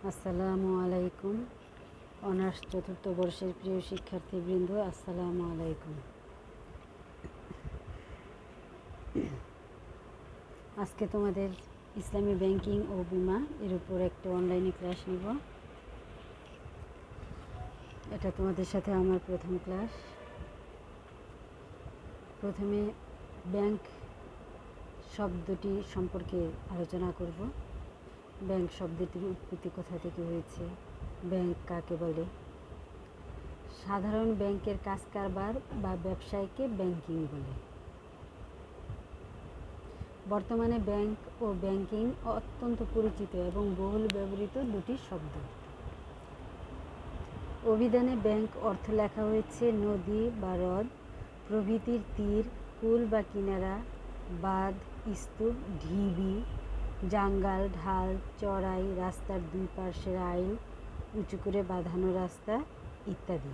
আসসালামু আলাইকুম। অনার্স চতুর্থ বর্ষের প্রিয় শিক্ষার্থীবৃন্দ, আসসালামু আলাইকুম। আজকে তোমাদের ইসলামী ব্যাংকিং ও বিমা এর উপর একটা অনলাইনে ক্লাস নিব। এটা তোমাদের সাথে আমার প্রথম ক্লাস। প্রথমে ব্যাংক শব্দটি সম্পর্কে আলোচনা করব। ব্যাংক শব্দটির উৎপত্তি কোথা থেকে হয়েছে, ব্যাংক কাকে বলে, সাধারণ ব্যাংকের কাজ কারবার বা ব্যবসায়কে ব্যাংকিং বলে। বর্তমানে ব্যাংক ও ব্যাংকিং অত্যন্ত পরিচিত এবং বহুল ব্যবহৃত দুটি শব্দ। অভিধানে ব্যাংক অর্থ লেখা হয়েছে নদী বা হ্রদ প্রভৃতির তীর, কুল বা কিনারা, বাঁধ, স্তূপ, ঢিবি, জাঙ্গাল, ঢাল, চড়াই, রাস্তার দুই পার্শ্বের আইল, উঁচু করে বাঁধানো রাস্তা ইত্যাদি।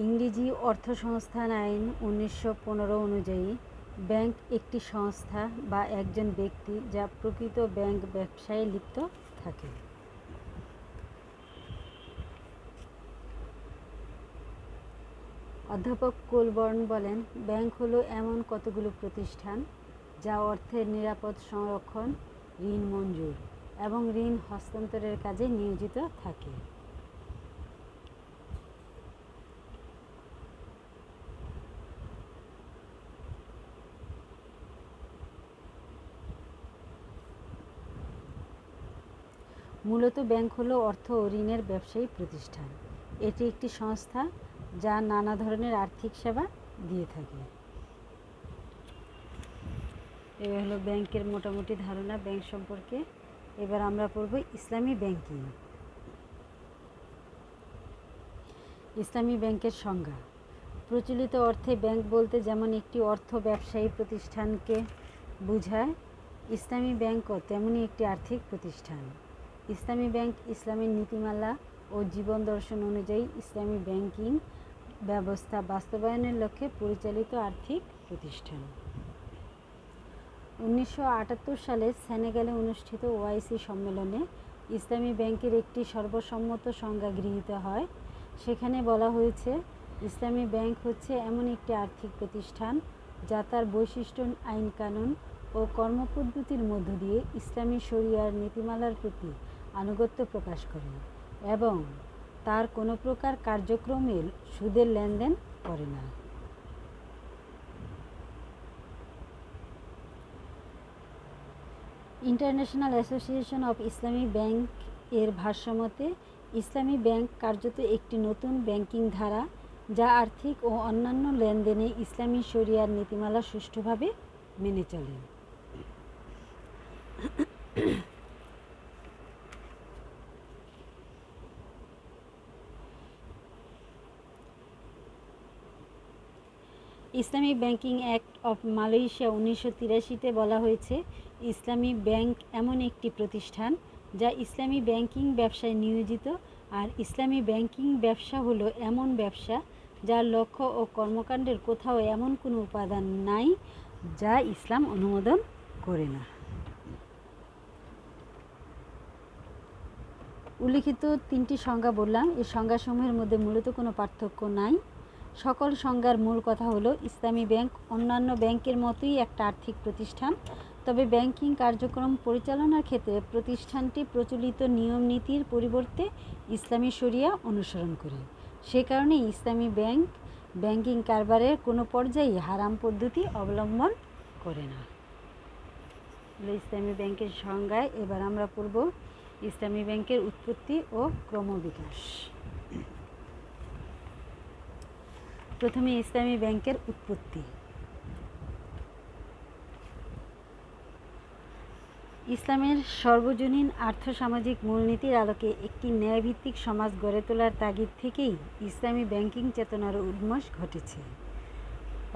ইংরেজি অর্থসংস্থান আইন 1915 অনুযায়ী ব্যাংক একটি সংস্থা বা একজন ব্যক্তি যা প্রকৃত ব্যাংক ব্যবসায়ে লিপ্ত থাকে। অধ্যাপক কোলবর্ন বলেন, ব্যাংক হলো এমন কতগুলো প্রতিষ্ঠান যা অর্থের নিরাপদ সংরক্ষণ, ঋণ মঞ্জুর এবং ঋণ হস্তান্তরের কাজে নিয়োজিত থাকে। মূলত ব্যাংক হলো অর্থ ও ঋণের ব্যবসায়ী প্রতিষ্ঠান। এটি একটি সংস্থা যা নানা ধরনের আর্থিক সেবা দিয়ে থাকে। এই হলো ব্যাংকের মোটামুটি ধারণা ব্যাংক সম্পর্কে। এবার আমরা পড়ব ইসলামী ব্যাংকিং। ইসলামী ব্যাংকের সংজ্ঞা। প্রচলিত অর্থে ব্যাংক বলতে যেমন একটি অর্থ ব্যবসায়ী প্রতিষ্ঠানকে বোঝায়, ইসলামী ব্যাংকও তেমনই একটি আর্থিক প্রতিষ্ঠান। ইসলামী ব্যাংক ইসলামের নীতিমালা ও জীবন দর্শন অনুযায়ী ইসলামী ব্যাংকিং ব্যবস্থা বাস্তবায়নের লক্ষ্যে পরিচালিত আর্থিক প্রতিষ্ঠান। 1978 সালে সেনেগালে অনুষ্ঠিত ওআইসি সম্মেলনে ইসলামী ব্যাংকের একটি সর্বসম্মত সংজ্ঞা গৃহীত হয়। সেখানে বলা হয়েছে, ইসলামী ব্যাংক হচ্ছে এমন একটি আর্থিক প্রতিষ্ঠান যা তার বৈশিষ্ট্য, আইনকানুন ও কর্মপদ্ধতির মধ্য দিয়ে ইসলামী শরিয়ার নীতিমালার প্রতি আনুগত্য প্রকাশ করে এবং তার কোনো প্রকার কার্যক্রমে সুদের লেনদেন করে না। International association of Islami bank এর ভাষ্যমতে, ইসলামী ব্যাংক কার্যত একটি নতুন ব্যাংকিং ধারা যা আর্থিক ও অন্যান্য লেনদেনে ইসলামী শরিয়ার নীতিমালা সুষ্ঠুভাবে মেনে চলে। ইসলামী ব্যাংকিং অ্যাক্ট অফ মালয়েশিয়া 1983-তে বলা হয়েছে, ইসলামী ব্যাংক এমন একটি প্রতিষ্ঠান যা ইসলামী ব্যাংকিং ব্যবসায় নিয়োজিত, আর ইসলামী ব্যাংকিং ব্যবসা হলো এমন ব্যবসা যার লক্ষ্য ও কর্মকাণ্ডের কোথাও এমন কোনো উপাদান নাই যা ইসলাম অনুমোদন করে না। উল্লিখিত তিনটি সংজ্ঞা বললাম, এই সংজ্ঞাসমূহের মধ্যে মূলত কোনো পার্থক্য নাই। সকল সংজ্ঞার মূল কথা হলো, ইসলামী ব্যাংক অন্যান্য ব্যাংকের মতোই একটা আর্থিক প্রতিষ্ঠান, তবে ব্যাংকিং কার্যক্রম পরিচালনার ক্ষেত্রে প্রতিষ্ঠানটি প্রচলিত নিয়ম নীতির পরিবর্তে ইসলামী শরিয়া অনুসরণ করে। সে কারণে ইসলামী ব্যাংক ব্যাংকিং কারবারের কোনো পর্যায়ে হারাম পদ্ধতি অবলম্বন করে না। ইসলামী ব্যাংকের সংজ্ঞায় এবার আমরা পড়ব ইসলামী ব্যাংকের উৎপত্তি ও ক্রমবিকাশ। প্রথমে ইসলামী ব্যাংকের উৎপত্তি। ইসলামের সর্বজনীন আর্থসামাজিক মূলনীতির আলোকে একটি ন্যায়ভিত্তিক সমাজ গড়ে তোলার তাগিদ থেকেই ইসলামী ব্যাংকিং চেতনার উন্মেষ ঘটেছে।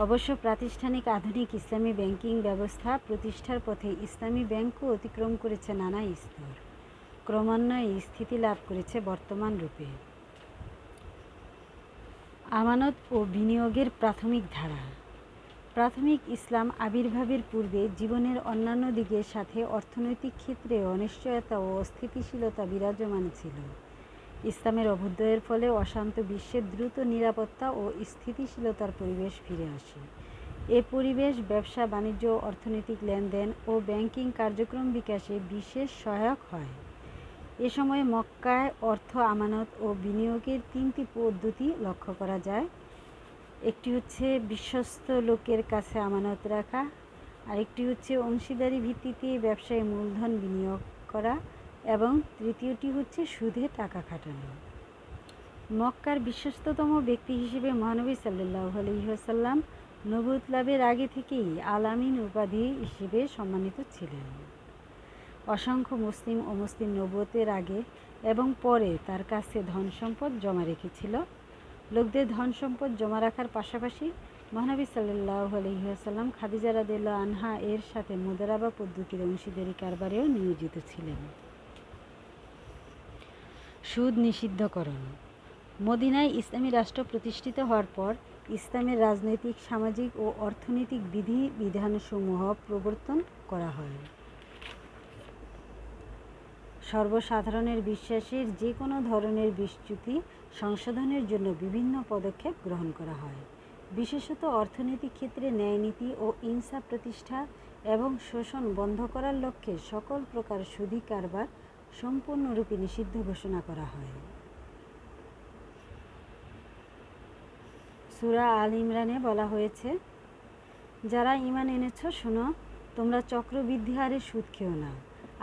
অবশ্য প্রাতিষ্ঠানিক আধুনিক ইসলামী ব্যাংকিং ব্যবস্থা প্রতিষ্ঠার পথে ইসলামী ব্যাংকও অতিক্রম করেছে নানা স্তর, ক্রমান্বয়ে স্থিতি লাভ করেছে বর্তমান রূপে। আমানত ও বিনিয়োগের প্রাথমিক ধারা। প্রাথমিক ইসলাম আবির্ভাবের পূর্বে জীবনের অন্যান্য দিকের সাথে অর্থনৈতিক ক্ষেত্রে অনিশ্চয়তা ও অস্থিতিশীলতা বিরাজমান ছিল। ইসলামের অভ্যুদয়ের ফলে অশান্ত বিশ্বের দ্রুত নিরাপত্তা ও স্থিতিশীলতার পরিবেশ ফিরে আসে। এ পরিবেশ ব্যবসা বাণিজ্য, অর্থনৈতিক লেনদেন ও ব্যাংকিং কার্যক্রম বিকাশে বিশেষ সহায়ক হয়। এ সময় মক্কায় অর্থ আমানত ও বিনিয়োগের 3টি পদ্ধতি লক্ষ্য করা যায়। একটি হচ্ছে বিশ্বস্ত লোকের কাছে আমানত রাখা, আরেকটি হচ্ছে অংশীদারি ভিত্তিতে ব্যবসায় মূলধন বিনিয়োগ করা এবং তৃতীয়টি হচ্ছে সুদে টাকা খাটানো। মক্কার বিশ্বস্ততম ব্যক্তি হিসেবে মহানবী সাল্লাল্লাহু আলাইহি ওয়াসাল্লাম নবুয়ত লাভের আগে থেকেই আল আমিন উপাধি হিসেবে সম্মানিত ছিলেন। অসংখ্য মুসলিম ও মুসলিম নবুয়তের আগে এবং পরে তার কাছে ধন সম্পদ জমা রেখেছিল। লোকদের ধন সম্পদ জমা রাখার পাশাপাশি মহানবী সাল্লাল্লাহু আলাইহি ওয়াসাল্লাম খাদিজা রাদিয়াল্লাহু আনহা এর সাথে মুদারাবা পদ্ধতির অংশীদারি কারবারেও নিয়োজিত ছিলেন। সুদ নিষিদ্ধকরণ। মদিনায় ইসলামী রাষ্ট্র প্রতিষ্ঠিত হওয়ার পর ইসলামের রাজনৈতিক, সামাজিক ও অর্থনৈতিক বিধিবিধানসমূহ প্রবর্তন করা হয়। সর্বসাধারণের বিশ্বাসের যে কোনো ধরনের বিচ্যুতি সংশোধনের জন্য বিভিন্ন পদক্ষেপ গ্রহণ করা হয়। বিশেষত অর্থনৈতিক ক্ষেত্রে ন্যায়নীতি ও ইনসাফ প্রতিষ্ঠা এবং শোষণ বন্ধ করার লক্ষ্যে সকল প্রকার সুদী কারবার সম্পূর্ণরূপে নিষিদ্ধ ঘোষণা করা হয়। সূরা আল ইমরানে বলা হয়েছে, যারা ঈমান এনেছ শোনো, তোমরা চক্রবৃদ্ধি হারে সুদ খেও না,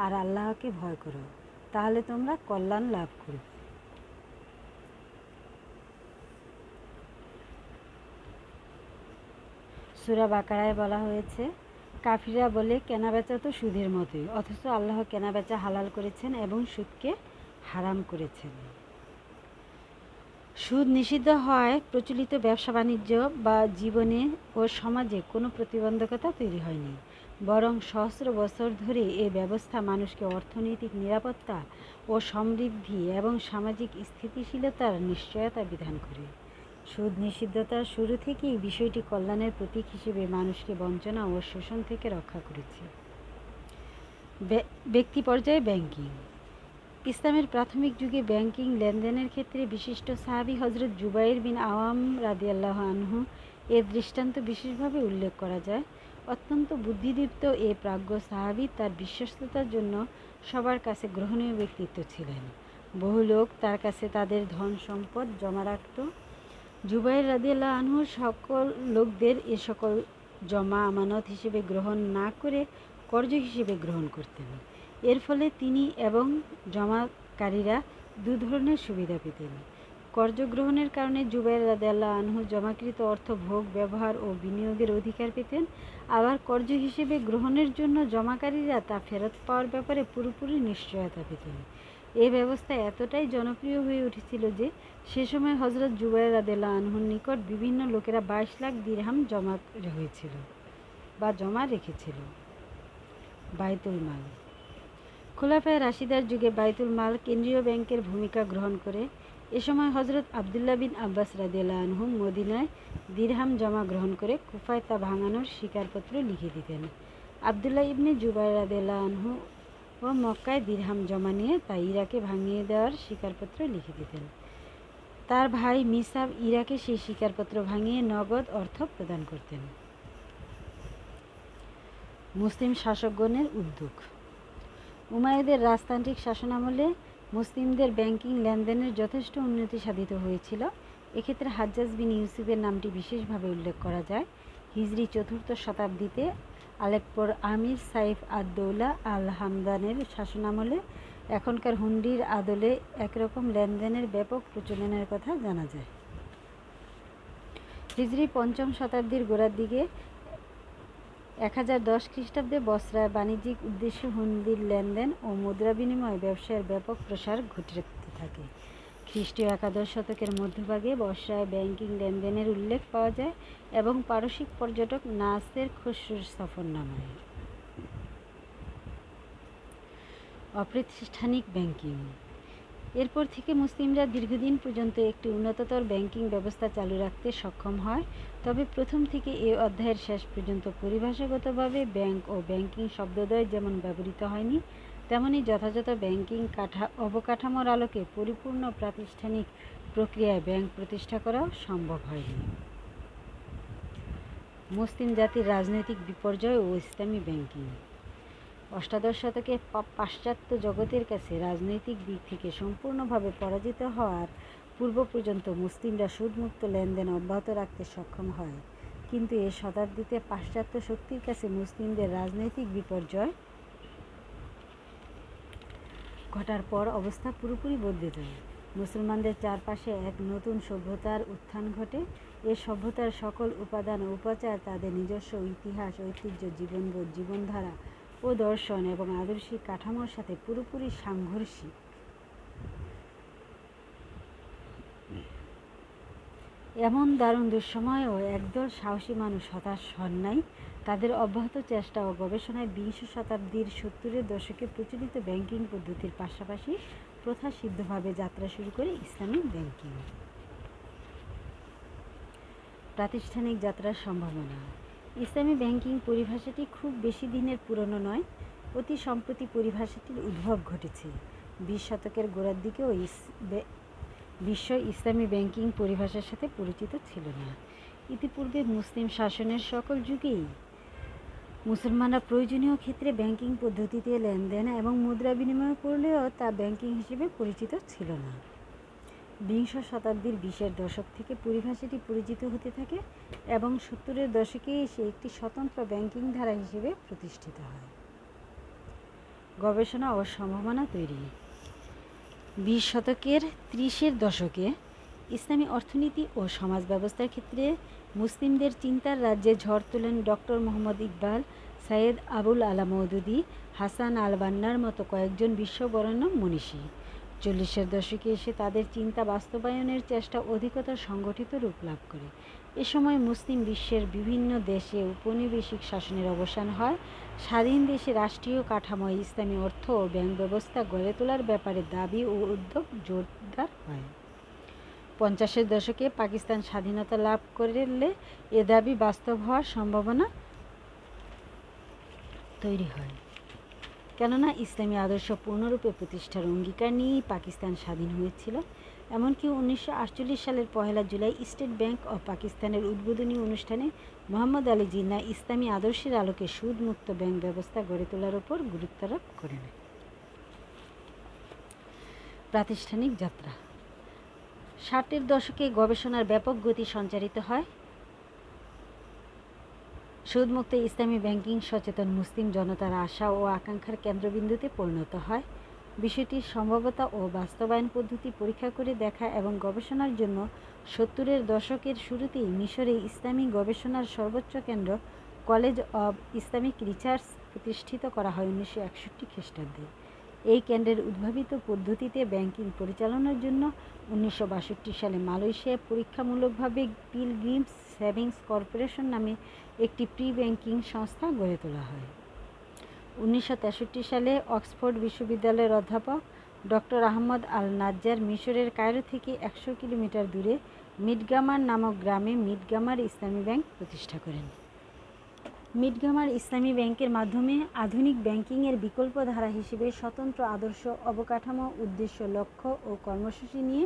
আর আল্লাহকে ভয় করো, তাহলে তোমরা কল্যাণ লাভ করবে। সূরা বাকারায় বলা হয়েছে, কাফিররা বলে কেনাবেচা তো সুদের মতোই, অথচ আল্লাহ কেনাবেচা হালাল করেছেন এবং সুদকে হারাম করেছেন। সুদ নিষিদ্ধ হওয়ায় প্রচলিত ব্যবসা বাণিজ্য বা জীবনে ও সমাজে কোনো প্রতিবন্ধকতা তৈরি হয়নি, বরং সহস্র বছর ধরে এ ব্যবস্থা মানুষকে অর্থনৈতিক নিরাপত্তা ও সমৃদ্ধি এবং সামাজিক স্থিতিশীলতার নিশ্চয়তা বিধান করে। সুদ নিষিদ্ধতার শুরু থেকেই বিষয়টি কল্যাণের প্রতীক হিসেবে মানুষকে বঞ্চনা ও শোষণ থেকে রক্ষা করেছে। ব্যক্তি পর্যায়ে ব্যাংকিং। ইসলামের প্রাথমিক যুগে ব্যাংকিং লেনদেনের ক্ষেত্রে বিশিষ্ট সাহাবী হযরত জুবাইর বিন আওয়াম রাদিয়াল্লাহু আনহু এর দৃষ্টান্ত বিশেষভাবে উল্লেখ করা যায়। অত্যন্ত বুদ্ধিদীপ্ত এ প্রাজ্ঞ সাহাবী তার বিশ্বস্ততার জন্য সবার কাছে গ্রহণীয় ব্যক্তিত্ব ছিলেন। বহু লোক তার কাছে তাদের ধন সম্পদ জমা রাখত। জুবাইর রাদিয়াল্লাহু আনহু সকল লোকদের এ সকল জমা আমানত হিসেবে গ্রহণ না করে কর্জ হিসেবে গ্রহণ করতেন। এর ফলে তিনি এবং জমাকারীরা দু ধরনের সুবিধা পেতেন। কর্জ গ্রহণের কারণে জুবাইর রাদিয়াল্লাহু আনহু জমাকৃত অর্থ ভোগ, ব্যবহার ও বিনিয়োগের অধিকার পেতেন। আবার কর্জ হিসেবে গ্রহণের জন্য জমাকারীরা তা ফেরত পাওয়ার ব্যাপারে পুরোপুরি নিশ্চয়তা পেতেন। এই ব্যবস্থা এতটাই জনপ্রিয় হয়ে উঠেছিল যে সে সময় হযরত জুবাইর রাদিয়াল্লাহু আনহুর নিকট বিভিন্ন লোকেরা 22 লাখ দিরহাম জমা রেখেছিল। বাইতুল মাল। খোলাফায়ে রাশিদার যুগে বাইতুল মাল কেন্দ্রীয় ব্যাংকের ভূমিকা গ্রহণ করে। এ সময় হযরত আবদুল্লাহ বিন আব্বাস রাদিয়াল্লাহু আনহু মদিনায় দিরহাম জমা গ্রহণ করে কুফায় তা ভাঙানোর স্বীকারপত্র লিখে দিতেন। আবদুল্লাহ ইবনে জুবাইর রাদিয়াল্লাহু আনহু ও মক্কায় দিরহাম জমা নিয়ে তা ইরাকে ভাঙিয়ে দেওয়ার স্বীকারপত্র লিখে দিতেন। তার ভাই মিসাব ইরাকে সেই স্বীকারপত্র ভাঙিয়ে নগদ অর্থ প্রদান করতেন। মুসলিম শাসকগণের উদ্যোগ। উমাইয়াদের রাজতান্ত্রিক শাসনামলে মুসলিমদের ব্যাংকিং লেনদেনের যথেষ্ট উন্নতি সাধিত হয়েছিল। এক্ষেত্রে হাজ্জাজ বিন ইউসুফের নামটি বিশেষভাবে উল্লেখ করা যায়। হিজরি 4র্থ শতাব্দীতে আলেপ্পোর আমির সাইফ আদ-দৌলা আল-হামদানের শাসনামলে এখনকার হুন্ডির আদলে একরকম লেনদেনের ব্যাপক প্রচলনের কথা জানা যায়। হিজরি 5ম শতাব্দীর গোড়ার দিকে 1010 খ্রিস্টাব্দে বসরায় বাণিজ্যিক উদ্দেশ্যে হুন্ডির লেনদেন ও মুদ্রা বিনিময় ব্যবসায়ের ব্যাপক প্রসার ঘটতে থাকে। খ্রিস্টীয় একাদশ শতকের মধ্যভাগে বসরায় ব্যাংকিং লেনদেনের উল্লেখ পাওয়া যায় এবং পারসিক পর্যটক নাসের খসরুর সফরনামায়। অপ্রাতিষ্ঠানিক ব্যাংকিং। এরপর থেকে মুসলিমরা দীর্ঘদিন পর্যন্ত একটি উন্নততর ব্যাংকিং ব্যবস্থা চালু রাখতে সক্ষম হয়। তবে প্রথম থেকে এ অধ্যায়ের শেষ পর্যন্ত পরিভাষাগতভাবে ব্যাংক ও ব্যাংকিং শব্দদ্বয় যেমন ব্যবহৃত হয়নি, তেমনি যথাযথ ব্যাংকিং অবকাঠামোর আলোকে পরিপূর্ণ প্রাতিষ্ঠানিক প্রক্রিয়ায় ব্যাংক প্রতিষ্ঠা করাও সম্ভব হয়নি। মুসলিম জাতির রাজনৈতিক বিপর্যয় ও ইসলামী ব্যাংকিং। অষ্টাদশ শতকে পাশ্চাত্য জগতের কাছে রাজনৈতিক দিক থেকে সম্পূর্ণভাবে পরাজিত হওয়ার পূর্ব পর্যন্ত মুসলিমরা সুদমুক্ত লেনদেন অব্যাহত রাখতে সক্ষম হয়। কিন্তু এ শতাব্দীতে পাশ্চাত্য শক্তির কাছে মুসলিমদের রাজনৈতিক বিপর্যয় ঘটার পর অবস্থা পুরোপুরি বদলে যায়। মুসলমানদের চারপাশে এক নতুন সভ্যতার উত্থান ঘটে। এ সভ্যতার সকল উপাদান ও উপাচার তাদের নিজস্ব ইতিহাস, ঐতিহ্য, জীবনবোধ, জীবনধারা ও দর্শন এবং আদর্শিক কাঠামোর সাথে পুরোপুরি সাংঘর্ষিক। এমন দারুণ দুঃসময়েও একদল সাহসী মানুষ হতাশ হন নাই। তাদের অব্যাহত চেষ্টা ও গবেষণায় বিংশ শতাব্দীর 70-এর দশকে প্রচলিত ব্যাংকিং পদ্ধতির পাশাপাশি প্রথাসিদ্ধভাবে যাত্রা শুরু করে ইসলামিক ব্যাংকিং। প্রাতিষ্ঠানিক যাত্রার সম্ভাবনা। ইসলামী ব্যাংকিং পরিভাষাটি খুব বেশি দিনের পুরনো নয়। অতি সম্প্রতি পরিভাষাটির উদ্ভব ঘটেছে। 20 শতকের গোড়ার দিকেও বিশ্ব ইসলামী ব্যাংকিং পরিভাষার সাথে পরিচিত ছিল না। ইতিপূর্বে মুসলিম শাসনের সকল যুগেই মুসলমানরা প্রয়োজনীয় ক্ষেত্রে ব্যাংকিং পদ্ধতিতে লেনদেন এবং মুদ্রা বিনিময় করলেও তা ব্যাংকিং হিসেবে পরিচিত ছিল না। বিংশ শতাব্দীর 20-এর দশক থেকে পরিভাষাটি পরিচিত হতে থাকে এবং 70-এর দশকে এসে একটি স্বতন্ত্র ব্যাংকিং ধারা হিসেবে প্রতিষ্ঠিত হয়। গবেষণা ও সম্ভাবনা তৈরি। 20 শতকের 30-এর দশকে ইসলামী অর্থনীতি ও সমাজ ব্যবস্থার ক্ষেত্রে মুসলিমদের চিন্তার রাজ্যে ঝড় তোলেন ডক্টর মোহাম্মদ ইকবাল, সৈয়দ আবুল আলা মওদুদী, হাসান আল বান্নার মতো কয়েকজন বিশ্ববরেণ্য মনীষী। 40-এর দশকে এসে তাদের চিন্তা বাস্তবায়নের চেষ্টা অধিকতর সংগঠিত রূপ লাভ করে। এ সময় মুসলিম বিশ্বের বিভিন্ন দেশে উপনিবেশিক শাসনের অবসান হয়। স্বাধীন দেশে রাষ্ট্রীয় কাঠামোয় ইসলামী অর্থ ও ব্যাংক ব্যবস্থা গড়ে তোলার ব্যাপারে দাবি ও উদ্যোগ জোরদার হয়। 50-এর দশকে পাকিস্তান স্বাধীনতা লাভ করলে এ দাবি বাস্তব হওয়ার সম্ভাবনা তৈরি হয়, কেননা ইসলামী আদর্শ পূর্ণরূপে প্রতিষ্ঠার অঙ্গীকার নিয়েই পাকিস্তান স্বাধীন হয়েছিল। এমনকি 1948 সালের 1 জুলাই স্টেট ব্যাংক অব পাকিস্তানের উদ্বোধনী অনুষ্ঠানে মোহাম্মদ আলী জিন্নাহ ইসলামী আদর্শের আলোকে সুদমুক্ত ব্যাংক ব্যবস্থা গড়ে তোলার উপর গুরুত্বারোপ করেন। প্রাতিষ্ঠানিক যাত্রা। 60-এর দশকে গবেষণার ব্যাপক গতি সঞ্চারিত হয়। সুদমুক্ত ইসলামী ব্যাংকিং সচেতন মুসলিম জনতার আশা ও আকাঙ্ক্ষার কেন্দ্রবিন্দুতে পরিণত হয়। বিষয়টির সম্ভাব্যতা ও বাস্তবায়ন পদ্ধতি পরীক্ষা করে দেখা এবং গবেষণার জন্য 70-এর দশকের শুরুতেই মিশরে ইসলামী গবেষণার সর্বোচ্চ কেন্দ্র কলেজ অব ইসলামিক রিসার্চ প্রতিষ্ঠিত করা হয় 1961 খ্রিস্টাব্দে। এই কেন্দ্রের উদ্ভাবিত পদ্ধতিতে ব্যাংকিং পরিচালনার জন্য 1962 সালে মালয়েশিয়ায় পরীক্ষামূলকভাবে পিলগ্রিমস সেভিংস কর্পোরেশন নামে একটি প্রি ব্যাংকিং সংস্থা গড়ে তোলা হয়। 1963 সালে অক্সফোর্ড বিশ্ববিদ্যালয়ের অধ্যাপক ডক্টর আহমদ আল নাজ্জার মিশরের কায়রো থেকে 100 কিলোমিটার দূরে মিডগামার নামক গ্রামে মিডগামার ইসলামী ব্যাংক প্রতিষ্ঠা করেন। মিডগামার ইসলামী ব্যাংকের মাধ্যমে আধুনিক ব্যাংকিংয়ের বিকল্প ধারা হিসেবে স্বতন্ত্র আদর্শ, অবকাঠামো, উদ্দেশ্য, লক্ষ্য ও কর্মসূচি নিয়ে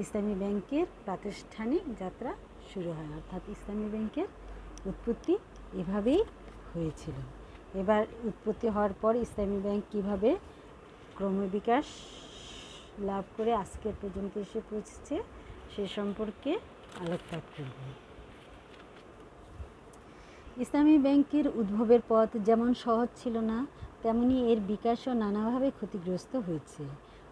ইসলামী ব্যাংকের প্রাতিষ্ঠানিক যাত্রা শুরু হয়। অর্থাৎ ইসলামী ব্যাংকের উৎপত্তি এভাবেই হয়েছিল। এবার উৎপত্তি হওয়ার পর ইসলামী ব্যাংক কীভাবে ক্রমবিকাশ লাভ করে আজকের পর্যন্ত এসে পৌঁছেছে সে সম্পর্কে আলোকপাত করব। ইসলামী ব্যাংকের উদ্ভবের পথ যেমন সহজ ছিল না, তেমনি এর বিকাশও নানাভাবে ক্ষতিগ্রস্ত হয়েছে।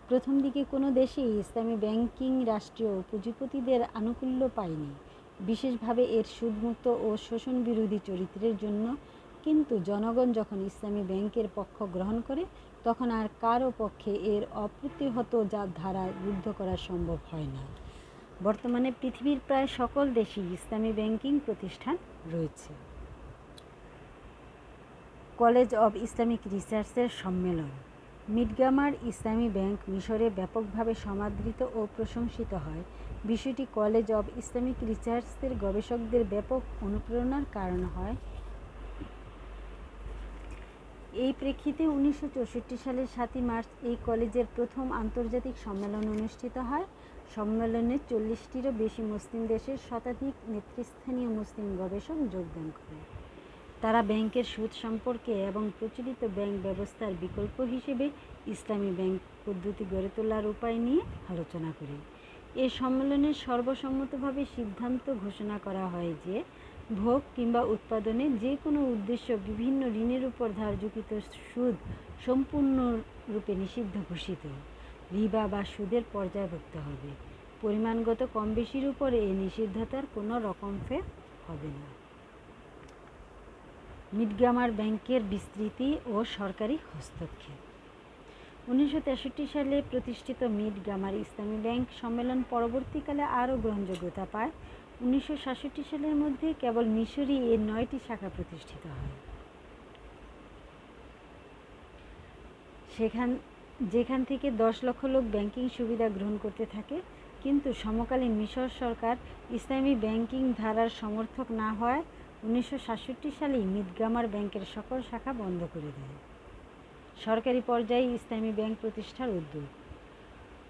প্রথম দিকে কোনো দেশেই ইসলামী ব্যাংকিং রাষ্ট্রীয় পুঁজিপতিদের আনুকূল্য পায়নি, বিশেষভাবে এর সুদমুক্ত ও শোষণ বিরোধী চরিত্রের জন্য। কিন্তু জনগণ যখন ইসলামী ব্যাংকের পক্ষ গ্রহণ করে, তখন আর কারও পক্ষে এর অপ্রতিহত ধারা রুদ্ধ করা সম্ভব হয় না। বর্তমানে পৃথিবীর প্রায় সকল দেশেই ইসলামী ব্যাংকিং প্রতিষ্ঠান রয়েছে। কলেজ অব ইসলামিক রিসার্চের সম্মেলন। মিডগামার ইসলামী ব্যাংক মিশরে ব্যাপকভাবে সমাদৃত ও প্রশংসিত হয়। বিষয়টি কলেজ অব ইসলামিক রিসার্চের গবেষকদের ব্যাপক অনুপ্রেরণার কারণ হয়। এই প্রেক্ষিতে 1964 সালের 7 মার্চ এই কলেজের প্রথম আন্তর্জাতিক সম্মেলন অনুষ্ঠিত হয়। সম্মেলনে 40টিরও বেশি মুসলিম দেশের শতাধিক নেতৃস্থানীয় মুসলিম গবেষক যোগদান করেন। তারা ব্যাংকের সুদ সম্পর্কে এবং প্রচলিত ব্যাংক ব্যবস্থার বিকল্প হিসেবে ইসলামী ব্যাংক পদ্ধতি গড়ে তোলার উপায় নিয়ে আলোচনা করে। এই সম্মেলনে সর্বসম্মতভাবে সিদ্ধান্ত ঘোষণা করা হয় যে ভোগ কিংবা উৎপাদনের যে কোনো উদ্দেশ্য বিভিন্ন ঋণের উপর ধার্যকৃত সুদ সম্পূর্ণরূপে নিষিদ্ধ ঘোষিত। রিবা বা সুদের পর্যায়ভুক্ত হবে। পরিমাণগত কম বেশির উপরে এই নিষিদ্ধতার কোনো রকম ফের হবে না। মিডগামার ব্যাংকের বিস্তৃতি ও সরকারি হস্তক্ষেপ। 1963 সালে প্রতিষ্ঠিত মিডগামার ইসলামী ব্যাংক সম্মেলন পরবর্তীকালে আরও গ্রহণযোগ্যতা পায়। 1967 সালের মধ্যে কেবল মিশরে এর 9টি শাখা প্রতিষ্ঠিত হয়। যেখান থেকে 10 লক্ষ লোক ব্যাংকিং সুবিধা গ্রহণ করতে থাকে। কিন্তু সমকালীন মিশর সরকার ইসলামী ব্যাংকিং ধারার সমর্থক না হওয়ায় 1967 সালেই মিডগামার ব্যাংকের সকল শাখা বন্ধ করে দেয়। সরকারি পর্যায়ে ইসলামী ব্যাংক প্রতিষ্ঠার উদ্যোগ।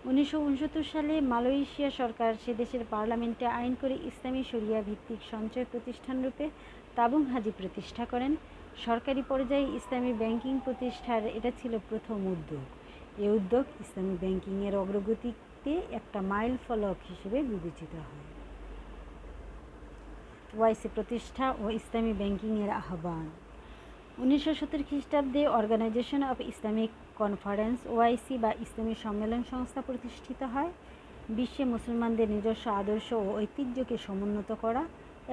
1969 সালে মালয়েশিয়া সরকার সে দেশের পার্লামেন্টে আইন করে ইসলামী শরিয়া ভিত্তিক সঞ্চয় প্রতিষ্ঠানরূপে তাবুং হাজি প্রতিষ্ঠা করেন। সরকারি পর্যায়ে ইসলামী ব্যাংকিং প্রতিষ্ঠার এটা ছিল প্রথম উদ্যোগ। এই উদ্যোগ ইসলামী ব্যাংকিংয়ের অগ্রগতিতে একটা মাইল ফলক হিসেবে বিবেচিত হয়। ওয়াইসি প্রতিষ্ঠা ও ইসলামী ব্যাংকিংয়ের আহ্বান। 1970 খ্রিস্টাব্দে organisation of Islamic conference OIC বা ইসলামী সম্মেলন সংস্থা প্রতিষ্ঠিত হয়। বিশ্বে মুসলমানদের নিজস্ব আদর্শ ও ঐতিহ্যকে সমুন্নত করা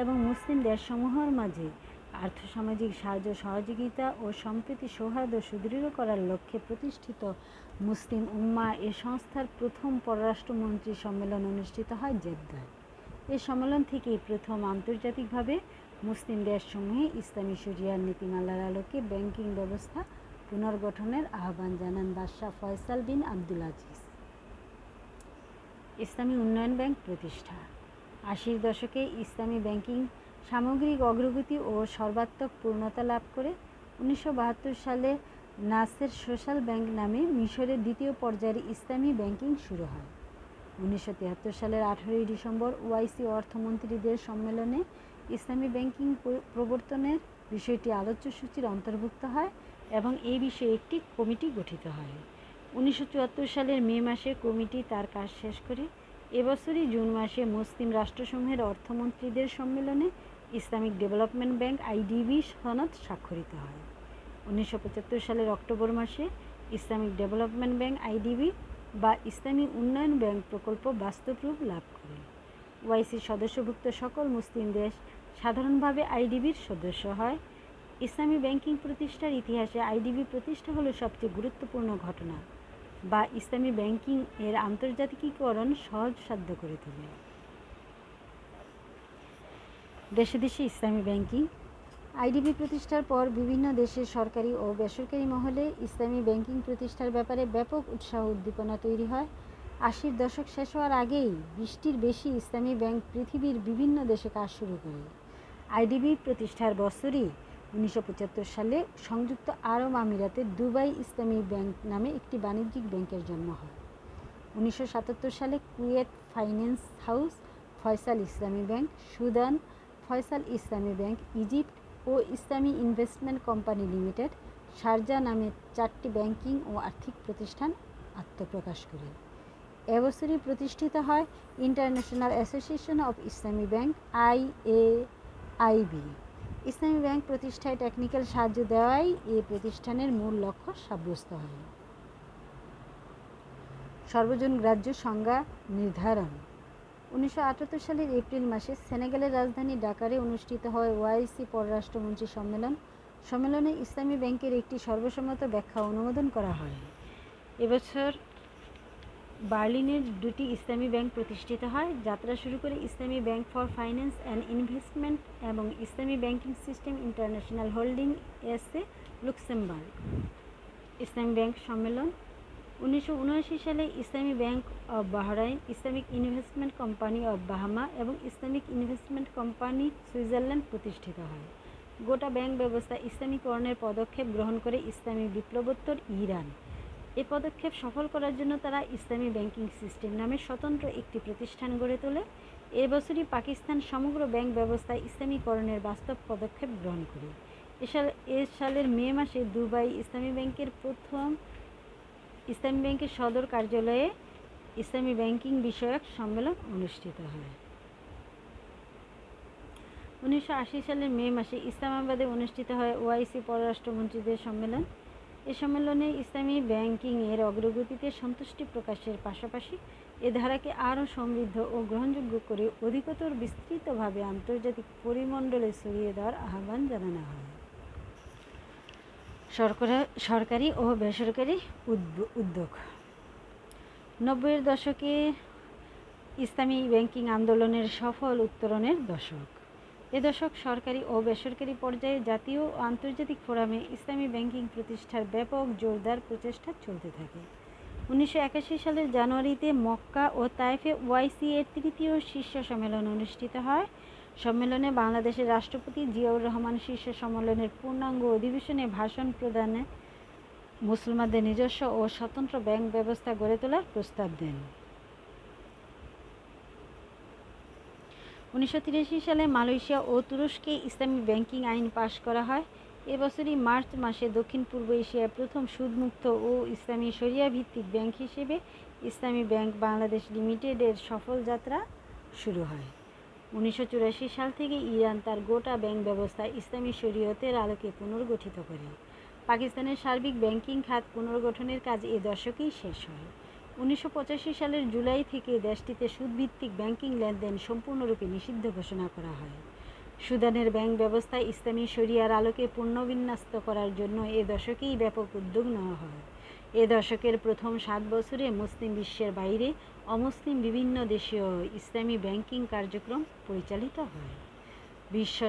এবং মুসলিম দেশসমূহের মাঝে আর্থসামাজিক সাহায্য সহযোগিতা ও সম্প্রীতি সৌহার্দ্য সুদৃঢ় করার লক্ষ্যে প্রতিষ্ঠিত মুসলিম উম্মাহ এ সংস্থার প্রথম পররাষ্ট্রমন্ত্রী সম্মেলন অনুষ্ঠিত হয় জেদ্দায়। এই সম্মেলন থেকেই প্রথম আন্তর্জাতিকভাবে মুসলিম দেশসমূহে ইসলামী শরিয়ার নীতিমালার আলোকে ব্যাংকিং ব্যবস্থা পুনর্গঠনের আহ্বান জানান বাদশাহ ফয়সাল বিন আব্দুল আজিজ। ইসলামী উন্নয়ন ব্যাংক প্রতিষ্ঠা। 80-র দশকে ইসলামী ব্যাংকিং সামগ্রিক অগ্রগতি ও সর্বাত্মক পূর্ণতা লাভ করে 1972 সালে নাসের সোশ্যাল ব্যাংক নামে মিশরের দ্বিতীয় পর্যায়ের ইসলামী ব্যাংকিং শুরু হয়। 1973 সালের 18 ডিসেম্বর ওআইসি অর্থমন্ত্রীদের সম্মেলনে ইসলামী ব্যাংকিং প্রবর্তনের বিষয়টি আলোচ্য সূচির অন্তর্ভুক্ত হয় এবং এই বিষয়ে একটি কমিটি গঠিত হয়। 1974 সালের মে মাসে কমিটি তার কাজ শেষ করে এবছরই জুন মাসে মুসলিম রাষ্ট্রসমূহের অর্থমন্ত্রীদের সম্মেলনে ইসলামিক ডেভেলপমেন্ট ব্যাংক আইডিবি সনদ স্বাক্ষরিত হয়। 1975 সালের অক্টোবর মাসে ইসলামিক ডেভেলপমেন্ট ব্যাংক আইডিবি বা ইসলামী উন্নয়ন ব্যাংক প্রকল্প বাস্তব রূপ লাভ করে। ওআইসির সদস্যভুক্ত সকল মুসলিম দেশ সাধারণভাবে আইডিবির সদস্য হয়। ইসলামী ব্যাংকিং প্রতিষ্ঠার ইতিহাসে আইডিবি প্রতিষ্ঠা হলো সবচেয়ে গুরুত্বপূর্ণ ঘটনা বা ইসলামী ব্যাংকিং এর আন্তর্জাতিকীকরণ সহজসাধ্য করে তোলে। দেশে দেশে ইসলামী ব্যাংকিং। আইডিবি প্রতিষ্ঠার পর বিভিন্ন দেশের সরকারি ও বেসরকারি মহলে ইসলামী ব্যাংকিং প্রতিষ্ঠার ব্যাপারে ব্যাপক উৎসাহ উদ্দীপনা তৈরি হয়। 80-র দশক শেষ হওয়ার আগেই 20টির বেশি ইসলামী ব্যাংক পৃথিবীর বিভিন্ন দেশে কাজ শুরু করে। আইডিবি প্রতিষ্ঠার বছরই 1975 সালে সংযুক্ত আরব আমিরাতে দুবাই ইসলামী ব্যাংক নামে একটি বাণিজ্যিক ব্যাংকের জন্ম হয়। 1977 সালে কুয়েত ফাইন্যান্স হাউস, ফয়সাল ইসলামী ব্যাংক, সুদান ফয়সাল ইসলামী ব্যাংক, ইজিপ্ট ও ইসলামী ইনভেস্টমেন্ট কোম্পানি লিমিটেড, শারজা নামে 4টি ব্যাংকিং ও আর্থিক প্রতিষ্ঠান আত্মপ্রকাশ করে। এবছরই প্রতিষ্ঠিত হয় international association of Islami bank IAIB। Islami bank প্রতিষ্ঠায় টেকনিক্যাল সাহায্য দেওয়াই এই প্রতিষ্ঠানের মূল লক্ষ্য সাব্যস্ত হয়। সর্বজন গ্রাহ্য সংজ্ঞা নির্ধারণ। 1978 সালের এপ্রিল মাসে সেনেগালের রাজধানী ডাকারে অনুষ্ঠিত হয় ওআইসি পররাষ্ট্রমন্ত্রী সম্মেলন। সম্মেলনে ইসলামী ব্যাংকের একটি সর্বসম্মত ব্যাখ্যা অনুমোদন করা হয়। এবছর বার্লিনের 2টি ইসলামী ব্যাংক প্রতিষ্ঠিত হয়। যাত্রা শুরু করে ইসলামী bank for finance and investment এবং ইসলামী banking system international holding SA Luxembourg. ইসলামী ব্যাংক সম্মেলন। 1979 সালে ইসলামী bank of Bahrain, Islamic investment company of Bahamas এবং ইসলামিক ইনভেস্টমেন্ট কোম্পানি সুইজারল্যান্ড প্রতিষ্ঠিত হয়। গোটা ব্যাংক ব্যবস্থা ইসলামীকরণের পদক্ষেপ গ্রহণ করে ইসলামী বিপ্লবোত্তর ইরান। এ পদক্ষেপ সফল করার জন্য তারা ইসলামী ব্যাংকিং সিস্টেম নামে স্বতন্ত্র একটি প্রতিষ্ঠান গড়ে তোলে। এ বছরই পাকিস্তান সমগ্র ব্যাংক ব্যবস্থায় ইসলামীকরণের বাস্তব পদক্ষেপ গ্রহণ করে। এ সালের মে মাসে দুবাই ইসলামী ব্যাংকের সদর কার্যালয়ে ইসলামী ব্যাংকিং বিষয়ক সম্মেলন অনুষ্ঠিত হয়। 1980 সালের মে মাসে ইসলামাবাদে অনুষ্ঠিত হয় ওআইসি পররাষ্ট্রমন্ত্রীদের সম্মেলন। এ সম্মেলনে ইসলামী ব্যাংকিংয়ের অগ্রগতিতে সন্তুষ্টি প্রকাশের পাশাপাশি এ ধারাকে আরও সমৃদ্ধ ও গ্রহণযোগ্য করে অধিকতর বিস্তৃতভাবে আন্তর্জাতিক পরিমণ্ডলে ছড়িয়ে দেওয়ার আহ্বান জানানো হয়। সরকারি ও বেসরকারি উদ্যোগ। 90-এর দশকে ইসলামী ব্যাংকিং আন্দোলনের সফল উত্তরণের দশক। এ দশক সরকারি ও বেসরকারি পর্যায়ে জাতীয় ও আন্তর্জাতিক ফোরামে ইসলামী ব্যাংকিং প্রতিষ্ঠার ব্যাপক জোরদার প্রচেষ্টা চলতে থাকে। 1981 সালের জানুয়ারিতে মক্কা ও তায়েফে ওআইসি এর তৃতীয় শীর্ষ সম্মেলন অনুষ্ঠিত হয়। সম্মেলনে বাংলাদেশের রাষ্ট্রপতি জিয়াউর রহমান শীর্ষ সম্মেলনের পূর্ণাঙ্গ অধিবেশনে ভাষণ প্রদানে মুসলমানদের নিজস্ব ও স্বতন্ত্র ব্যাংক ব্যবস্থা গড়ে তোলার প্রস্তাব দেন। 1983 সালে মালয়েশিয়া ও তুরস্কে ইসলামী ব্যাংকিং আইন পাশ করা হয়। এ বছরই মার্চ মাসে দক্ষিণ পূর্ব এশিয়ার প্রথম সুদমুক্ত ও ইসলামী শরিয়া ভিত্তিক ব্যাংক হিসেবে ইসলামী ব্যাংক বাংলাদেশ লিমিটেডের সফল যাত্রা শুরু হয়। 1984 সাল থেকে ইরান তার গোটা ব্যাংক ব্যবস্থা ইসলামী শরীয়তের আলোকে পুনর্গঠিত করে। পাকিস্তানের সার্বিক ব্যাংকিং খাত পুনর্গঠনের কাজ এ দশকেই শেষ হয়। 1985 সালের জুলাই থেকে দেশটিতে সুদভিত্তিক ব্যাংকিং লেনদেন সম্পূর্ণরূপে নিষিদ্ধ ঘোষণা করা হয়। সুদানের ব্যাংক ব্যবস্থা ইসলামী শরিয়ার আলোকে পুনর্বিন্যস্ত করার জন্য এ দশকেই ব্যাপক উদ্যোগ নেওয়া হয়। এ দশকের প্রথম 7 বছরে মুসলিম বিশ্বের বাইরে অমুসলিম বিভিন্ন দেশীয় ইসলামী ব্যাংকিং কার্যক্রম পরিচালিত হয়। বিশ্ব